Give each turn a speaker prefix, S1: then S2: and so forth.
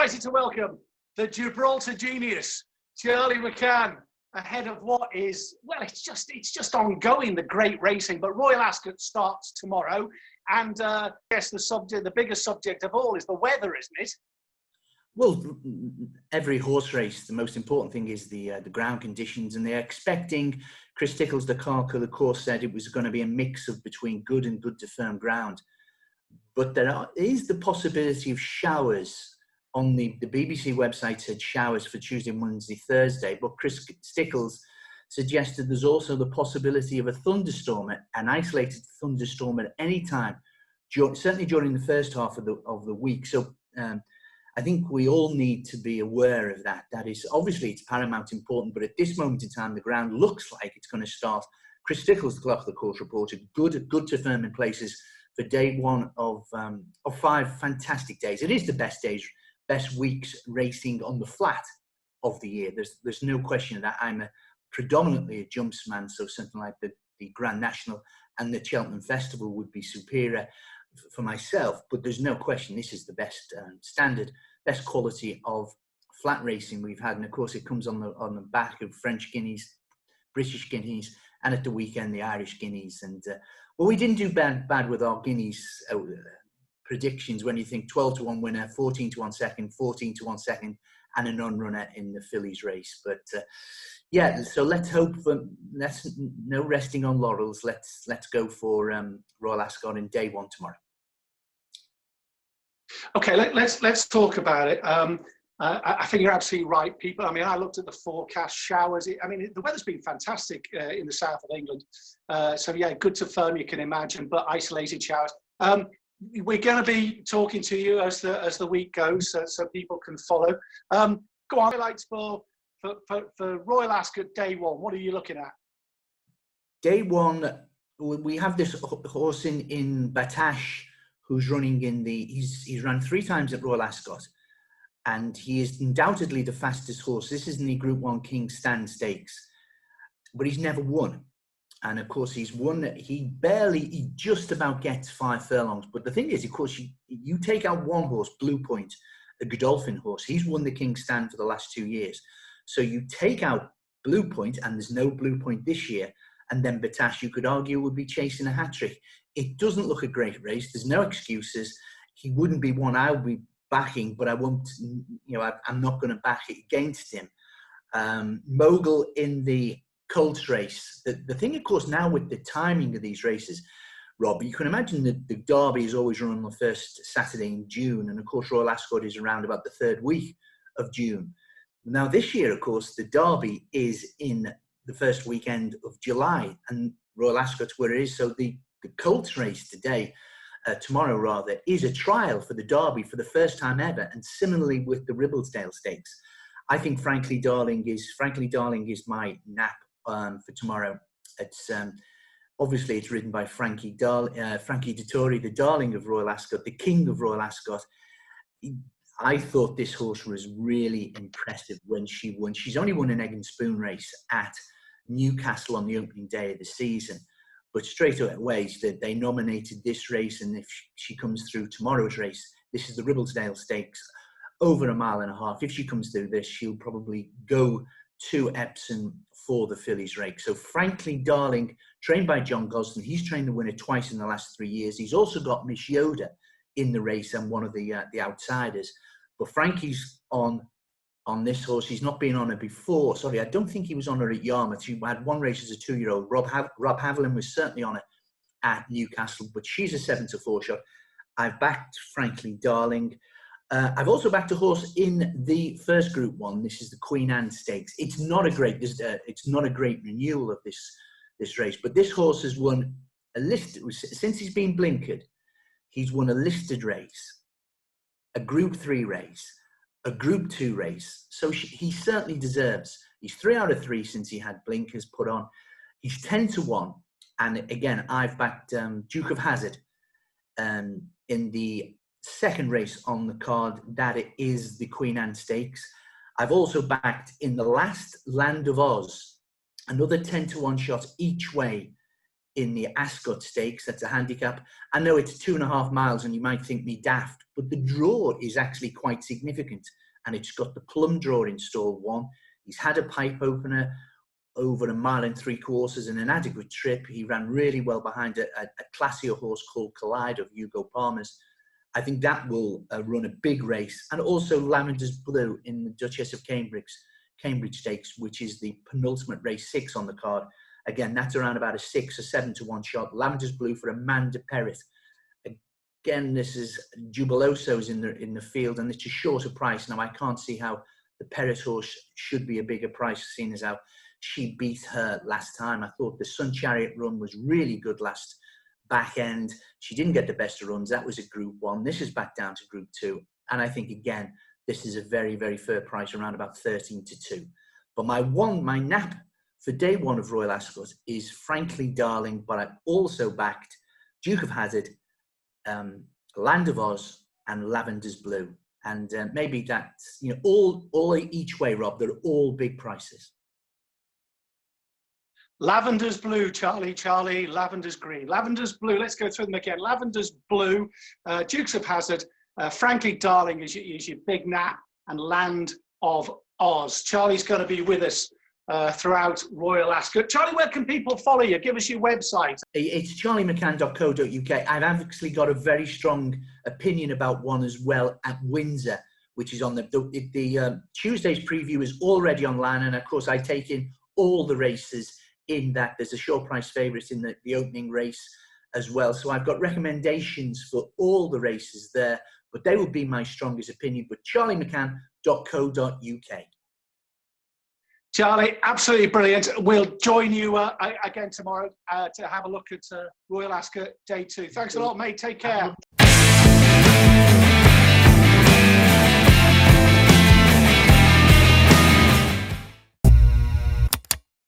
S1: delighted to welcome the Gibraltar genius, Charlie McCann, ahead of what is, well, it's just ongoing, the great racing. But Royal Ascot starts tomorrow, and I guess the biggest subject of all is the weather, isn't it?
S2: Well, every horse race, the most important thing is the ground conditions, and they're expecting. Chris Tickles, the car of the course, said it was going to be a mix of between good and good to firm ground. But there is the possibility of showers. On the BBC website said showers for Tuesday, Wednesday, Thursday, but Chris Stickles suggested there's also the possibility of a thunderstorm, an isolated thunderstorm at any time, certainly during the first half of the week. So I think we all need to be aware of that. That is, obviously, it's paramount important, but at this moment in time, the ground looks like it's going to start. Chris Stickles, the clerk of the course, reported good to firm in places for day one of 5 fantastic days. It is the best weeks racing on the flat of the year. There's no question of that. I'm predominantly a jumps man, so something like the Grand National and the Cheltenham Festival would be superior for myself, but there's no question this is the best standard, best quality of flat racing we've had. And of course it comes on the back of French guineas, British guineas, and at the weekend the Irish guineas. And well, we didn't do bad with our guineas predictions when you think 12 to 1 winner, 14 to 1 second, 14 to 1 second, and a non-runner in the fillies race. But yeah, so let's hope for no resting on laurels. Let's go for Royal Ascot in day one tomorrow.
S1: Okay, let's talk about it. I think you're absolutely right, people. I mean, I looked at the forecast, showers. The weather's been fantastic in the south of England. So yeah, good to firm, you can imagine, but isolated showers. We're going to be talking to you as the week goes, so people can follow. Go on, highlights for Royal Ascot day one. What are you looking at?
S2: Day one, we have this horse in Batash who's running he's run 3 times at Royal Ascot, and he is undoubtedly the fastest horse. This is in the Group 1 King Stand Stakes, but he's never won. And of course, he's won. He just about gets 5 furlongs. But the thing is, of course, you take out one horse, Blue Point, a Godolphin horse. He's won the King Stand for the last 2 years. So you take out Blue Point, and there's no Blue Point this year. And then Batash, you could argue, would be chasing a hat-trick. It doesn't look a great race. There's no excuses. He wouldn't be one I would be backing, but I won't, I'm not going to back it against him. Mogul in the Colts race. The thing, of course, now with the timing of these races, Rob, you can imagine that the Derby is always run on the first Saturday in June, and of course Royal Ascot is around about the 3rd week of June. Now this year, of course, the Derby is in the first weekend of July, and Royal Ascot's where it is. So the Colts race tomorrow rather, is a trial for the Derby for the first time ever, and similarly with the Ribblesdale Stakes. I think Frankly Darling is my nap for tomorrow. It's obviously it's ridden by Frankie Dettori, the darling of Royal Ascot, the king of Royal Ascot. I thought this horse was really impressive when she won. She's only won an egg and spoon race at Newcastle on the opening day of the season, but straight away they nominated this race, and if she comes through tomorrow's race, this is the Ribblesdale Stakes, over 1.5 miles. If she comes through this, she'll probably go to Epsom for the fillies race. So Frankly Darling, trained by John Gosden. He's trained the winner twice in the last 3 years. He's also got Miss Yoda in the race and one of the outsiders. But Frankie's on this horse. He's not been on her before. Sorry, I don't think he was on her at Yarmouth. She had one race as a 2-year-old. Rob Haviland was certainly on her at Newcastle, but she's a 7-4 shot. I've backed Frankly Darling. I've also backed a horse in the first Group 1. This is the Queen Anne Stakes. It's not a great renewal of this race, but this horse has won a list since he's been blinkered. He's won a listed race, a Group 3 race, a Group 2 race. So he certainly deserves. He's 3 out of 3 since he had blinkers put on. He's 10 to 1, and again I've backed Duke of Hazzard in the second race on the card, that it is the Queen Anne Stakes. I've also backed in the last Land of Oz, another 10 to 1 shot each way in the Ascot Stakes. That's a handicap. I know it's 2.5 miles and you might think me daft, but the draw is actually quite significant. And it's got the plum draw in stall 1. He's had a pipe opener over 1.75 miles in an adequate trip. He ran really well behind a classier horse called Collide of Hugo Palmer's. I think that will run a big race. And also Lavender's Blue in the Duchess of Cambridge Stakes, which is the penultimate race 6 on the card. Again, that's around about a 6 or 7 to 1 shot. Lavender's Blue for Amanda Perrett. Again, this is Jubiloso's in the field, and it's a shorter price. Now, I can't see how the Perrett horse should be a bigger price, seeing as how she beat her last time. I thought the Sun Chariot run was really good last back end. She didn't get the best of runs. That was a Group 1. This is back down to Group 2. And I think, again, this is a very, very fair price, around about 13 to 2. But my nap for day 1 of Royal Ascot is Frankly Darling, but I've also backed Duke of Hazard, Land of Oz, and Lavender's Blue. And maybe that's, all each way, Rob, they're all big prices.
S1: Lavender's Blue, Charlie, Lavender's Green. Lavender's Blue, let's go through them again. Lavender's Blue, Dukes of Hazard, Frankly Darling is your big nap, and Land of Oz. Charlie's going to be with us throughout Royal Ascot. Charlie, where can people follow you? Give us your website.
S2: It's charliemccann.co.uk. I've actually got a very strong opinion about one as well at Windsor, which is on the Tuesday's preview is already online. And of course, I take in all the races in that. There's a short price favourites in the opening race as well. So I've got recommendations for all the races there, but they will be my strongest opinion. But charliemccann.co.uk.
S1: Charlie, absolutely brilliant. We'll join you again tomorrow to have a look at Royal Ascot Day 2. Thanks a lot, mate. Take care.